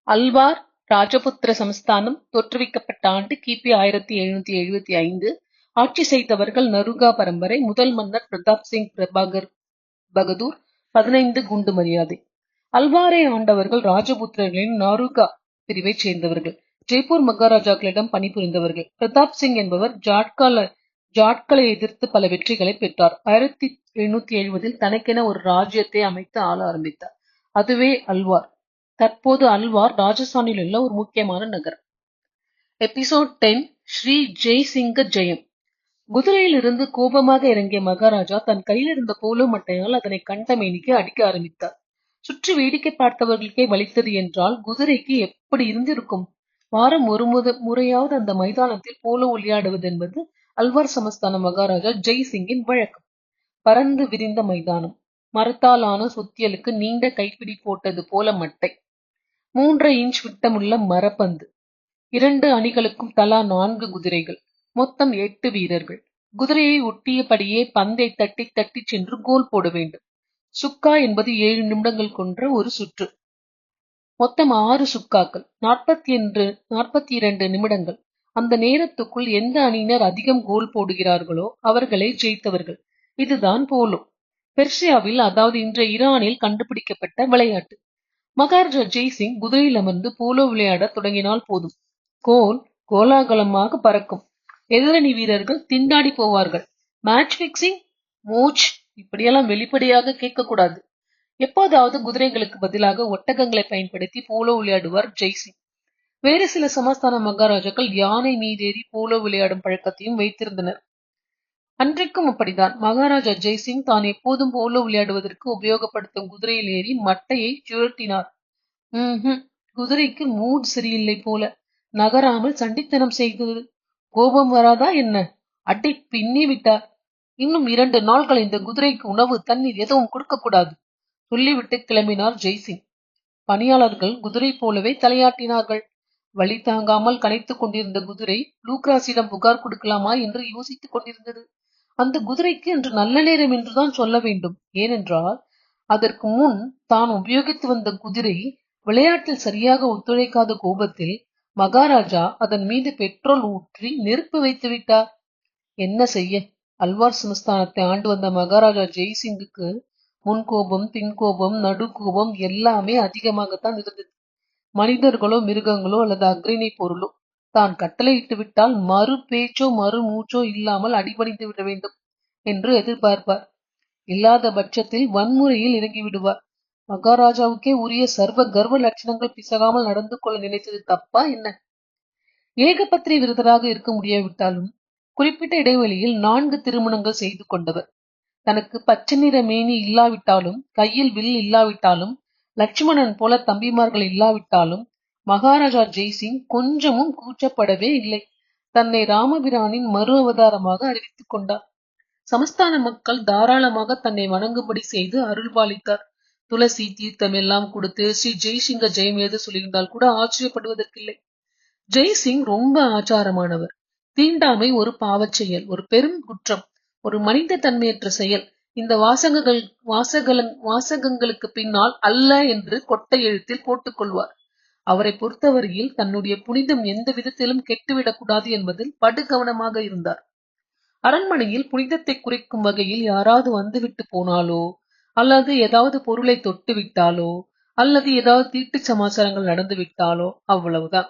அல்வார் ராஜபுத்திர சமஸ்தானம் தோற்றுவிக்கப்பட்ட ஆண்டு கிபி 1775. ஆட்சி செய்தவர்கள் நருகா பரம்பரை. முதல் மன்னர் பிரதாப் சிங் பகதூர். 15 குண்டு மரியாதை. அல்வாரை ஆண்டவர்கள் ராஜபுத்திரர்களின் நாருகா பிரிவைச் சேர்ந்தவர்கள். ஜெய்ப்பூர் மகாராஜாக்களிடம் பணிபுரிந்தவர்கள். பிரதாப் சிங் என்பவர் ஜாட்களை எதிர்த்து பல வெற்றிகளை பெற்றார். 1770 தனக்கென ஒரு ராஜ்யத்தை அமைத்து ஆள ஆரம்பித்தார். அதுவே அல்வார். தற்போது அல்வார் ராஜஸ்தானில் உள்ள ஒரு முக்கியமான நகரம். எபிசோட் 10 ஸ்ரீ ஜெய்சிங்க ஜெயம். குதிரையிலிருந்து கோபமாக இறங்கிய மகாராஜா தன் கையில் இருந்த போலோ மட்டையால் அதனை கண்டமேனிக்கு அடிக்க ஆரம்பித்தார். சுற்றி வேடிக்கை பார்த்தவர்களுக்கே வலித்தது என்றால் குதிரைக்கு எப்படி இருந்திருக்கும்? வாரம் ஒரு முறையாவது அந்த மைதானத்தில் போலோ விளையாடுவது என்பது அல்வார் சமஸ்தான மகாராஜா ஜெய்சிங்கின் வழக்கம். பறந்து விரிந்த மைதானம், மரத்தால் ஆன சுத்தியலுக்கு நீண்ட கைப்பிடி போட்டது போல மட்டை, 3 இன்ச் விட்டமுள்ள மரப்பந்து, 2 அணிகளுக்கும் தலா 4 குதிரைகள், மொத்தம் 8 வீரர்கள். குதிரையை ஒட்டியபடியே பந்தை தட்டி தட்டி சென்று கோல் போட வேண்டும். சுக்கா என்பது 7 நிமிடங்கள் கொன்ற ஒரு சுற்று. மொத்தம் 6 சுக்காக்கள், 42 நிமிடங்கள். அந்த நேரத்துக்குள் எந்த அணியினர் அதிகம் கோல் போடுகிறார்களோ அவர்களே ஜெயித்தவர்கள். இதுதான் போலோ. பெர்சியாவில், அதாவது இன்றைய ஈரானில் கண்டுபிடிக்கப்பட்ட விளையாட்டு. மகாராஜா ஜெய்சிங் குதிரையில் அமர்ந்து போலோ விளையாட தொடங்கினால் போதும், கோல் கோலாகலமாக பறக்கும். எதிரணி வீரர்கள் திண்டாடி போவார்கள். மேட்ச் பிக்சிங், மூச் இப்படியெல்லாம் வெளிப்படையாக கேட்கக்கூடாது. எப்போதாவது குதிரைகளுக்கு பதிலாக ஒட்டகங்களை பயன்படுத்தி போலோ விளையாடுவார் ஜெய்சிங். வேறு சில சமஸ்தான மகாராஜாக்கள் யானை மீதேறி போலோ விளையாடும் பழக்கத்தையும் வைத்திருந்தனர். அன்றைக்கும் அப்படித்தான். மகாராஜா ஜெய்சிங் தான் எப்போதும் போலோ விளையாடுவதற்கு உபயோகப்படுத்தும் குதிரையில் ஏறி மட்டையை சுழட்டினார். குதிரைக்கு மூட் சரியில்லை போல. நகராமல் சண்டித்தனம் செய்தது. கோபம் வராதா என்ன? அடி பின்னி விட்டார். இன்னும் 2 நாட்கள் இந்த குதிரைக்கு உணவு தண்ணீர் எதுவும் கொடுக்க கூடாது சொல்லிவிட்டு கிளம்பினார் ஜெய்சிங். பணியாளர்கள் குதிரை போலவே தலையாட்டினார்கள். வழி தாங்காமல் கனைத்துக் கொண்டிருந்த குதிரை லூக்ராஸிடம் புகார் கொடுக்கலாமா என்று யோசித்துக் கொண்டிருந்தது. அந்த குதிரைக்கு இன்று நல்ல நேரம் என்றுதான் சொல்ல வேண்டும். ஏனென்றால் அதற்கு முன் தான் உபயோகித்து வந்த குதிரை விளையாட்டில் சரியாக ஒத்துழைக்காத கோபத்தில் மகாராஜா அதன் மீது பெட்ரோல் ஊற்றி நெருப்பு வைத்து விட்டார். என்ன செய்ய? அல்வார் சமஸ்தானத்தை ஆண்டு வந்த மகாராஜா ஜெய்சிங்குக்கு முன்கோபம், பின்கோபம், நடுக்கோபம் எல்லாமே அதிகமாகத்தான் இருந்தது. மனிதர்களோ மிருகங்களோ அல்லது அக்ரிணை பொருளோ தான் கட்டளையிட்டு விட்டால் மறு பேச்சோ மறு மூச்சோ இல்லாமல் அடிபணிந்து விட வேண்டும் என்று எதிர்பார்ப்பார். இல்லாத பட்சத்தில் வன்முறையில் இறங்கி விடுவார். மகாராஜாவுக்கே உரிய சர்வ கர்வ லட்சணங்கள் பிசகாமல் நடந்து கொள்ள நினைத்தது தப்பா என்ன? ஏகபத்திரி விருதராக இருக்க முடியாவிட்டாலும் குறிப்பிட்ட இடைவெளியில் 4 திருமணங்கள் செய்து கொண்டவர். தனக்கு பச்சை நிற மேனி இல்லாவிட்டாலும், கையில் வில் இல்லாவிட்டாலும், லட்சுமணன் போல தம்பிமார்கள் இல்லாவிட்டாலும் மகாராஜா ஜெய்சிங் கொஞ்சமும் கூச்சப்படவே இல்லை. தன்னை ராமபிரானின் மறு அவதாரமாக அறிவித்துக் கொண்டார். சமஸ்தான மக்கள் தாராளமாக தன்னை வணங்கும்படி செய்து அருள்பாலித்தார். துளசி தீர்த்தம் எல்லாம் கொடுத்து ஸ்ரீ ஜெய்சிங்க ஜெயம் எழுத சொல்லியிருந்தால் கூட ஆச்சரியப்படுவதற்கில்லை. ஜெய்சிங் ரொம்ப ஆச்சாரமானவர். தீண்டாமை ஒரு பாவச் செயல், ஒரு பெரும் குற்றம், ஒரு மனித தன்மையற்ற செயல். இந்த வாசகங்களுக்கு பின்னால் அல்ல என்று கொட்டை எழுத்தில் போட்டுக் கொள்வார். அவரை பொறுத்தவரையில் தன்னுடைய புனிதம் எந்த விதத்திலும் கெட்டுவிடக்கூடாது என்பதில் படுகவனமாக இருந்தார். அரண்மனையில் புனிதத்தை குறைக்கும் வகையில் யாராவது வந்துவிட்டு போனாலோ, அல்லது ஏதாவது பொருளை தொட்டு விட்டாலோ, அல்லது ஏதாவது தீட்டு சமாச்சாரங்கள் நடந்து விட்டாலோ அவ்வளவுதான்.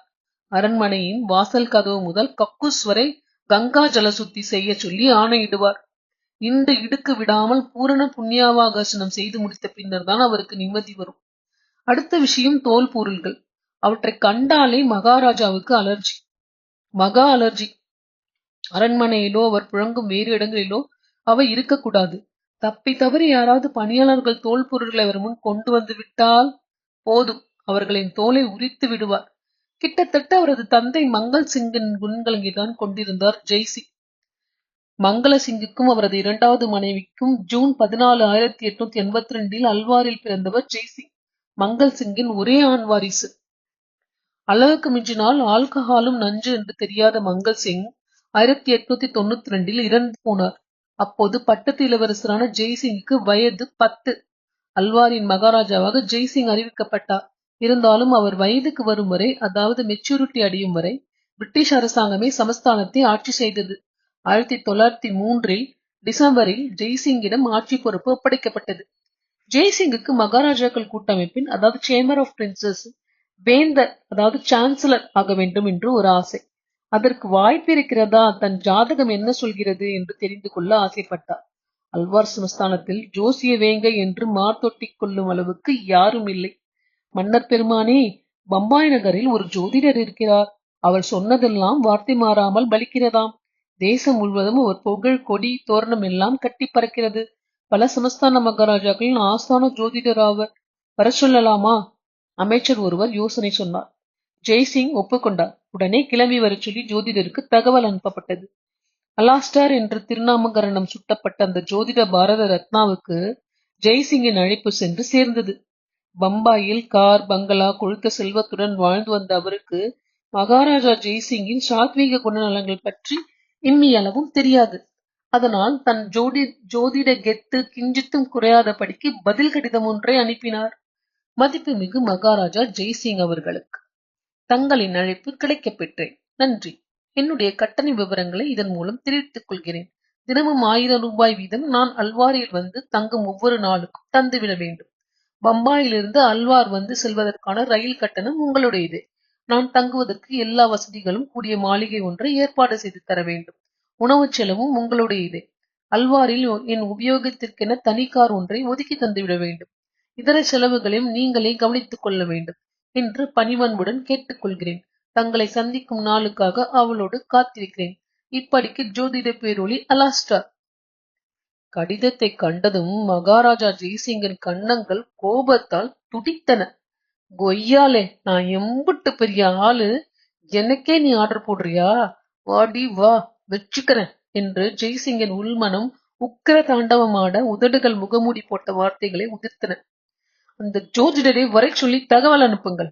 அரண்மனையின் வாசல் கதவு முதல் கக்கூஸ் வரை கங்கா ஜல சுத்தி செய்ய சொல்லி ஆணையிடுவார். இடுக்கு விடாமல் பூரண புண்ணியாவாகர்ஷனம் செய்து முடித்த பின்னர் தான் அவருக்கு நிம்மதி வரும். அடுத்த விஷயம் தோல் பொருள்கள். அவற்றை கண்டாலே மகாராஜாவுக்கு மகா அலர்ஜி. அரண்மனையிலோ அவர் புழங்கும் வேறு இடங்களிலோ அவை இருக்கக்கூடாது. தப்பி தவறி யாராவது பணியாளர்கள் தோல் பொருட்களை அவர் முன் கொண்டு வந்து விட்டால் போதும், அவர்களின் தோலை உரித்து விடுவார். கிட்டத்தட்ட அவரது தந்தை மங்கள் சிங்கின் குணங்களைதான் கொண்டிருந்தார் ஜெய்சிங். மங்கள சிங்குக்கும் அவரது 2வது மனைவிக்கும் ஜூன் 14, 1882 அல்வாரில் பிறந்தவர் ஜெய்சிங். மங்கள் சிங்கின் ஒரே ஆண் வாரிசு. அளவுக்கு மிஞ்சினால் ஆல்கஹாலும் நஞ்சு என்று தெரியாத மங்கள் சிங் 1892 இறந்து போனார். அப்போது பட்டத்து இளவரசரான ஜெய்சிங்குக்கு வயது 10. அல்வாரின் மகாராஜாவாக ஜெய்சிங் அறிவிக்கப்பட்டார். இருந்தாலும் அவர் வயதுக்கு வரும் வரை, அதாவது மெச்சூரிட்டி அடையும் வரை பிரிட்டிஷ் அரசாங்கமே சமஸ்தானத்தை ஆட்சி செய்தது. 1903 டிசம்பரில் ஜெய்சிங்கிடம் ஆட்சி பொறுப்பு ஒப்படைக்கப்பட்டது. ஜெய்சிங்குக்கு மகாராஜாக்கள் கூட்டமைப்பின், அதாவது சேம்பர் ஆஃப் பிரின்சஸ் வேந்தர், அதாவது சான்சலர் ஆக வேண்டும் என்று ஒரு ஆசை. அதற்கு வாய்ப்பு இருக்கிறதா, தன் ஜாதகம் என்ன சொல்கிறது என்று தெரிந்து கொள்ள ஆசைப்பட்டார். அல்வார் சமஸ்தானத்தில் ஜோசிய வேங்கை என்று மார்த்தொட்டிக் கொள்ளும் அளவுக்கு யாரும் இல்லை. மன்னர் பெருமானே, பம்பாய் நகரில் ஒரு ஜோதிடர் இருக்கிறார். அவர் சொன்னதெல்லாம் வார்த்தை மாறாமல் பலிக்கிறதாம். தேசம் முழுவதும் ஒரு புகழ் கொடி தோரணம் எல்லாம் கட்டி பறக்கிறது. பல சமஸ்தான மகாராஜாக்களின் ஆஸ்தான ஜோதிடர் ஆவர். வர சொல்லலாமா? அமைச்சர் ஒருவர் யோசனை சொன்னார். ஜெய்சிங் ஒப்புக்கொண்டார். உடனே கிளம்பி வரச் சொல்லி ஜோதிடருக்கு தகவல் அனுப்பப்பட்டது. அலாஸ்டார் என்று திருநாமகரணம் சுட்டப்பட்ட அந்த ஜோதிட பாரத ரத்னாவுக்கு ஜெய்சிங்கின் அழைப்பு சென்று சேர்ந்தது. பம்பாயில் கார் பங்களா கொழுத்த செல்வத்துடன் வாழ்ந்து வந்த அவருக்கு மகாராஜா ஜெய்சிங்கின் சாத்வீக குணநலங்கள் பற்றி இம்மியளவும் தெரியாது. அதனால் தன் ஜோதிட கெத்து கிஞ்சித்தும் குறையாதபடிக்கு பதில் கடிதம் ஒன்றை அனுப்பினார். மதிப்புமிகு மகாராஜா ஜெய்சிங் அவர்களுக்கு தங்களின் அழைப்பு கிடைக்கப் பெற்றேன். நன்றி. என்னுடைய கட்டண விவரங்களை இதன் மூலம் தெரிவித்துக் கொள்கிறேன். தினமும் 1000 ரூபாய் வீதம் நான் அல்வாரில் வந்து தங்கும் ஒவ்வொரு நாளுக்கும் தந்துவிட வேண்டும். பம்பாயிலிருந்து அல்வார் வந்து செல்வதற்கான ரயில் கட்டணம் உங்களுடையது. நான் தங்குவதற்கு எல்லா வசதிகளும் கூடிய மாளிகை ஒன்றை ஏற்பாடு செய்து தர வேண்டும். உணவு செலவும் உங்களுடையதே. அல்வாரில் என் உபயோகத்திற்கென தனி கார் ஒன்றை ஒதுக்கி தந்துவிட வேண்டும். இதர செலவுகளையும் நீங்களே கவனித்துக் கொள்ள வேண்டும் என்று பணிவன்புடன் கேட்டுக்கொள்கிறேன். தங்களை சந்திக்கும் நாளுக்காக அவளோடு காத்திருக்கிறேன். இப்படிக்கு ஜோதிட பேரொளி அலாஸ்டார். கடிதத்தை கண்டதும் மகாராஜா ஜெய்சிங்கின் கன்னங்கள் கோபத்தால் துடித்தன. கொய்யாலே, நான் எம்புட்டு பெரிய ஆளு, எனக்கே நீ ஆர்டர் போடுறியா? வாடி வா, வச்சுக்கிறேன் என்று ஜெய்சிங்கின் உள்மனம் உக்கிர தாண்டவமாட உதடுகள் முகமூடி போட்ட வார்த்தைகளை உதிர்த்தன. அந்த ஜோதிடரை வரை சொல்லி தகவல் அனுப்புங்கள்.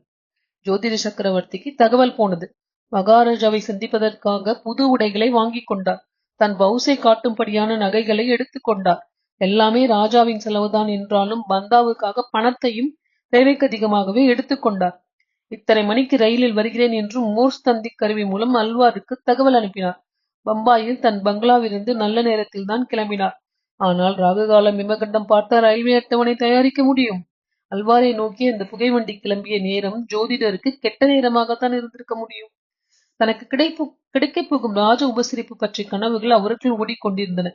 ஜோதிட சக்கரவர்த்திக்கு தகவல் போனது. மகாராஜாவை சந்திப்பதற்காக புது உடைகளை வாங்கிக் கொண்டார். தன் பவுசை காட்டும்படியான நகைகளை எடுத்துக் கொண்டார். எல்லாமே ராஜாவின் செலவுதான் என்றாலும் பந்தாவுக்காக பணத்தையும் தேவைக்கு அதிகமாகவே எடுத்துக்கொண்டார். இத்தனை மணிக்கு ரயிலில் வருகிறேன் என்று மோர்ஸ் தந்தி கருவி மூலம் அல்வாருக்கு தகவல் அனுப்பினார். பம்பாயில் தன் பங்களாவிலிருந்து நல்ல நேரத்தில் தான் கிளம்பினார். ஆனால் ராகுகாலம் இமகண்டம் பார்த்த ரயில்வே அட்டவணை தயாரிக்க முடியும். அல்வாரை நோக்கி அந்த புகைவண்டி கிளம்பிய நேரம் ஜோதிடருக்கு கெட்ட நேரமாகத்தான் இருந்திருக்க முடியும். தனக்கு கிடைக்கப் போகும் ராஜ உபசரிப்பு பற்றிய கனவுகள் அவருக்குள் ஓடிக்கொண்டிருந்தன.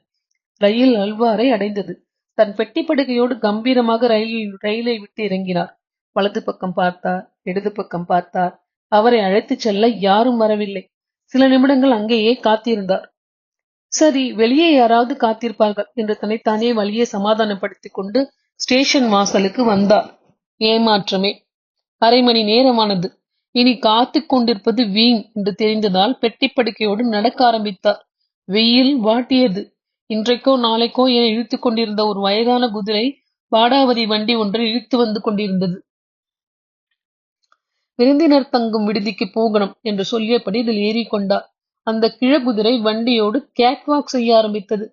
ரயில் அல்வாரை அடைந்தது. தன் பெட்டி படுக்கையோடு கம்பீரமாக ரயிலை விட்டு இறங்கினார். வலது பக்கம் பார்த்தார், இடது பக்கம் பார்த்தார். அவரை அழைத்துச் செல்ல யாரும் வரவில்லை. சில நிமிடங்கள் அங்கேயே காத்திருந்தார். சரி, வெளியே யாராவது காத்திருப்பார்கள் என்று தன்னைத்தானே வழியே சமாதானப்படுத்திக் கொண்டு ஸ்டேஷன் வாசலுக்கு வந்தார். ஏமாற்றமே. அரை மணி நேரமானது. இனி காத்துக் கொண்டிருப்பது வீண் என்று தெரிந்ததால் பெட்டி படுக்கையோடு நடக்க ஆரம்பித்தார். வெயில் வாட்டியது. இன்றைக்கோ நாளைக்கோ என இழுத்துக் கொண்டிருந்த ஒரு வயதான குதிரை பாடாவதி வண்டி ஒன்றை இழுத்து வந்து கொண்டிருந்தது. விருந்தினர் தங்கும் விடுதிக்கு போகணும் என்று சொல்லியபடி இதில் ஏறிக்கொண்டார். அந்த கிழகுதிரை வண்டியோடு கேட்வாக் செய்ய ஆரம்பித்தது.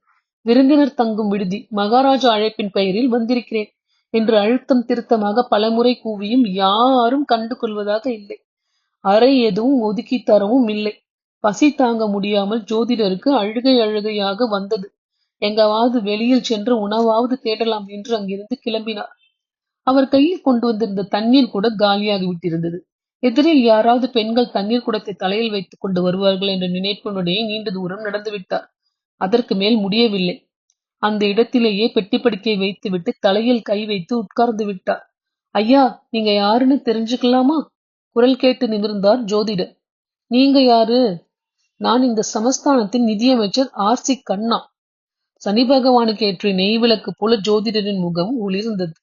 விருந்தினர் தங்கும் விடுதி, மகாராஜா அழைப்பின் பெயரில் வந்திருக்கிறேன் என்று அழுத்தம் திருத்தமாக பலமுறை கூவியும் யாரும் கண்டு கொள்வதாக இல்லை. அறை எதுவும் ஒதுக்கி தரவும் இல்லை. பசி தாங்க முடியாமல் ஜோதிடருக்கு அழுகையாக வந்தது. எங்காவது வெளியில் சென்று உணவாவது தேடலாம் என்று அங்கிருந்து கிளம்பினார். அவர் கையில் கொண்டு வந்திருந்த தண்ணீர் கூட காலியாகி விட்டிருந்தது. எதிரில் யாராவது பெண்கள் தண்ணீர் குடத்தை தலையில் வைத்துக் கொண்டு வருவார்கள் என்ற நினைப்பினுடைய நீண்ட தூரம் நடந்து விட்டார். அதற்கு மேல் முடியவில்லை. அந்த இடத்திலேயே பெட்டி படுக்கையை வைத்துவிட்டு தலையில் கை வைத்து உட்கார்ந்து விட்டார். ஐயா, நீங்க யாருன்னு தெரிஞ்சுக்கலாமா? குரல் கேட்டு நிமிர்ந்தார் ஜோதிடர். நீங்க யாரு? நான் இந்த சமஸ்தானத்தின் நிதியமைச்சர் ஆர்.சி. கண்ணா. சனி பகவானுக்கு ஏற்றிய நெய் விளக்கு போல ஜோதிடரின் முகம் ஒளிர்ந்தது.